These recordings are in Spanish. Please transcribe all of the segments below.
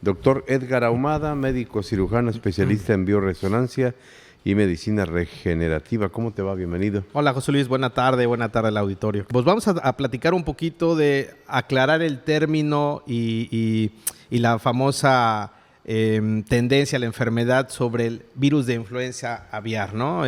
Doctor Edgar Ahumada, médico cirujano especialista en bioresonancia y medicina regenerativa. ¿Cómo te va? Bienvenido. Hola, José Luis. Buena tarde al auditorio. Pues vamos a platicar un poquito de aclarar el término y la famosa tendencia a la enfermedad sobre el virus de influenza aviar, ¿no?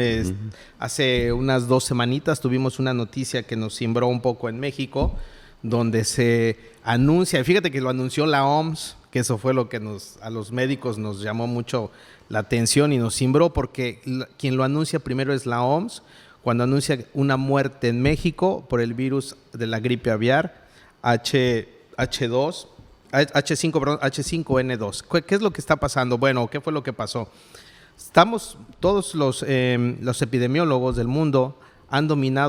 Hace unas 2 semanitas tuvimos una noticia que nos cimbró un poco en México, donde se anuncia, y fíjate que lo anunció la OMS, que eso fue lo que a los médicos nos llamó mucho la atención y nos cimbró, porque quien lo anuncia primero es la OMS, cuando anuncia una muerte en México por el virus de la gripe aviar H5N2. ¿Qué es lo que está pasando? Bueno, ¿qué fue lo que pasó? Todos los epidemiólogos del mundo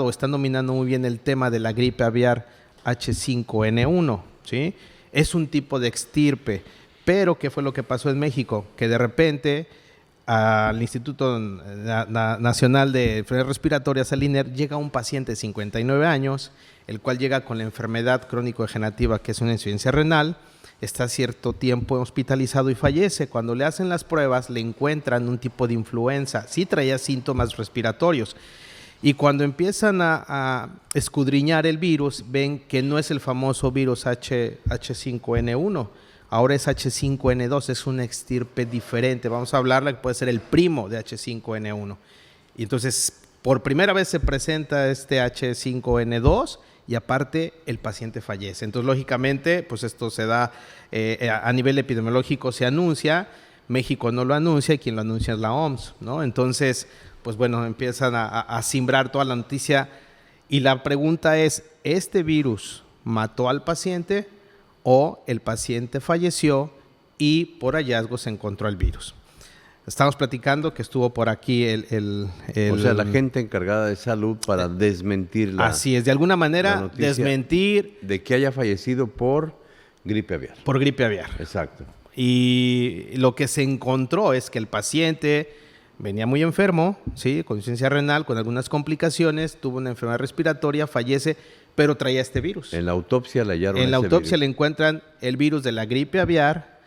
están dominando muy bien el tema de la gripe aviar H5N1, ¿sí? Es un tipo de extirpe, pero ¿qué fue lo que pasó en México? Que de repente al Instituto Nacional de Enfermedades Respiratorias, al INER, llega un paciente de 59 años, el cual llega con la enfermedad crónico-degenerativa, que es una insuficiencia renal, está cierto tiempo hospitalizado y fallece. Cuando le hacen las pruebas, le encuentran un tipo de influenza, sí traía síntomas respiratorios. Y cuando empiezan a escudriñar el virus, ven que no es el famoso virus H5N1, ahora es H5N2, es una extirpe diferente. Vamos a hablarla que puede ser el primo de H5N1. Y entonces, por primera vez se presenta este H5N2 y aparte el paciente fallece. Entonces, lógicamente, pues esto se da a nivel epidemiológico, se anuncia, México no lo anuncia y quien lo anuncia es la OMS, ¿no? Entonces, pues bueno, empiezan a cimbrar toda la noticia y la pregunta es, ¿este virus mató al paciente o el paciente falleció y por hallazgo se encontró el virus? Estamos platicando que estuvo por aquí o sea, la gente encargada de salud para desmentir así es, de alguna manera desmentir de que haya fallecido por gripe aviar. Por gripe aviar. Exacto. Y lo que se encontró es que el paciente venía muy enfermo, ¿sí? Con insuficiencia renal, con algunas complicaciones, tuvo una enfermedad respiratoria, fallece, pero traía este virus. En la autopsia le hallaron En la autopsia virus. le encuentran el virus de la gripe aviar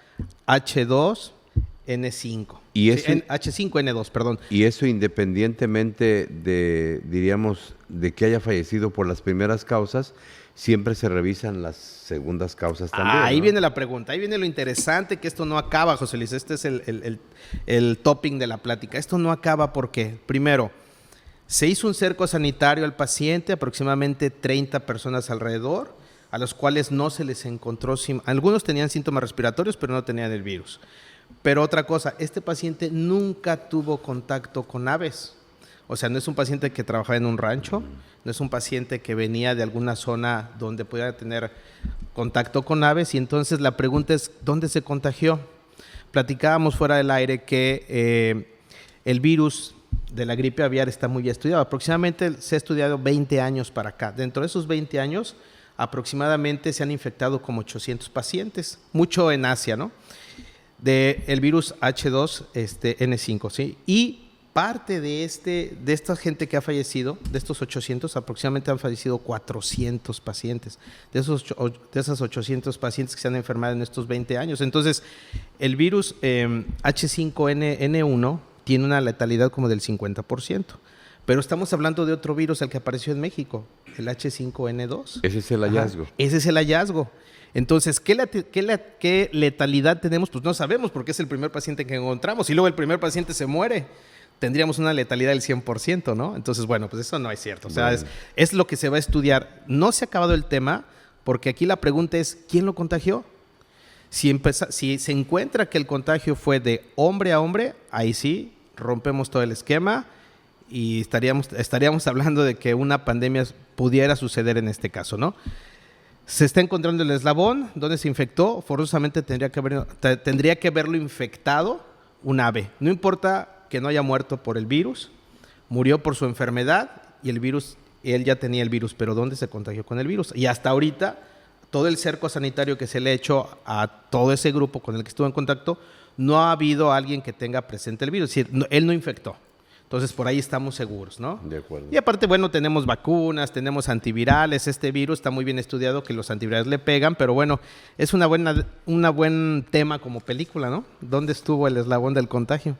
H2N5. ¿Y eso? Sí, H5N2, perdón. Y eso independientemente de, diríamos, de que haya fallecido por las primeras causas, siempre se revisan las segundas causas también. Ahí ¿no? viene la pregunta, ahí viene lo interesante, que esto no acaba, José Luis. Este es el topping de la plática. Esto no acaba porque, primero, se hizo un cerco sanitario al paciente, aproximadamente 30 personas alrededor, a los cuales no se les encontró, algunos tenían síntomas respiratorios, pero no tenían el virus. Pero otra cosa, este paciente nunca tuvo contacto con aves. O sea, no es un paciente que trabajaba en un rancho, no es un paciente que venía de alguna zona donde pudiera tener contacto con aves. Y entonces la pregunta es, ¿dónde se contagió? Platicábamos fuera del aire que el virus de la gripe aviar está muy estudiado. Aproximadamente se ha estudiado 20 años para acá. Dentro de esos 20 años, aproximadamente se han infectado como 800 pacientes, mucho en Asia, ¿no? Del virus H2N5, ¿sí? Y parte de esta gente que ha fallecido, de estos 800, aproximadamente han fallecido 400 pacientes, de esas 800 pacientes que se han enfermado en estos 20 años. Entonces, el virus H5N1 tiene una letalidad como del 50%, pero estamos hablando de otro virus, el que apareció en México, el H5N2. Ese es el hallazgo. Ajá, ese es el hallazgo. Entonces, ¿qué letalidad tenemos? Pues no sabemos, porque es el primer paciente que encontramos y luego el primer paciente se muere. Tendríamos una letalidad del 100%, ¿no? Entonces, bueno, pues eso no es cierto. O sea, bueno, es lo que se va a estudiar. No se ha acabado el tema, porque aquí la pregunta es, ¿quién lo contagió? Si se encuentra que el contagio fue de hombre a hombre, ahí sí, rompemos todo el esquema y estaríamos hablando de que una pandemia pudiera suceder en este caso, ¿no? Se está encontrando el eslabón donde se infectó, forzosamente tendría que haberlo infectado un ave. No importa que no haya muerto por el virus, murió por su enfermedad y él ya tenía el virus, pero ¿dónde se contagió con el virus? Y hasta ahorita, todo el cerco sanitario que se le ha hecho a todo ese grupo con el que estuvo en contacto, no ha habido alguien que tenga presente el virus, es decir, él no infectó. Entonces, por ahí estamos seguros, ¿no? De acuerdo. Y aparte, bueno, tenemos vacunas, tenemos antivirales. Este virus está muy bien estudiado que los antivirales le pegan, pero bueno, es un buen tema como película, ¿no? ¿Dónde estuvo el eslabón del contagio?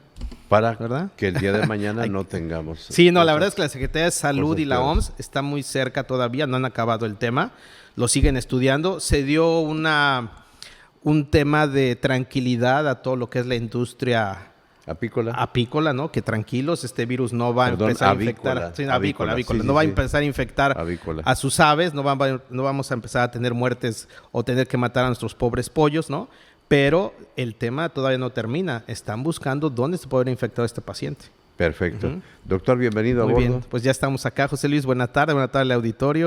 Para ¿Verdad? que el día de mañana no tengamos... Sí, no, la cosas- verdad es que la Secretaría de Salud cosas y la peores. OMS está muy cerca todavía, no han acabado el tema, lo siguen estudiando. Se dio un tema de tranquilidad a todo lo que es la industria Apícola. apícola, ¿no? Que tranquilos, este virus no va Perdón, a empezar avícola, a infectar. Sí, avícola, avícola. sí, No sí, va a sí. empezar a infectar Avícola. a sus aves, no vamos a empezar a tener muertes o tener que matar a nuestros pobres pollos, ¿no? Pero el tema todavía no termina. Están buscando dónde se puede haber infectado este paciente. Perfecto. Ujú. Doctor, bienvenido Muy a bordo. bien, pues ya estamos acá. José Luis, buena tarde al auditorio.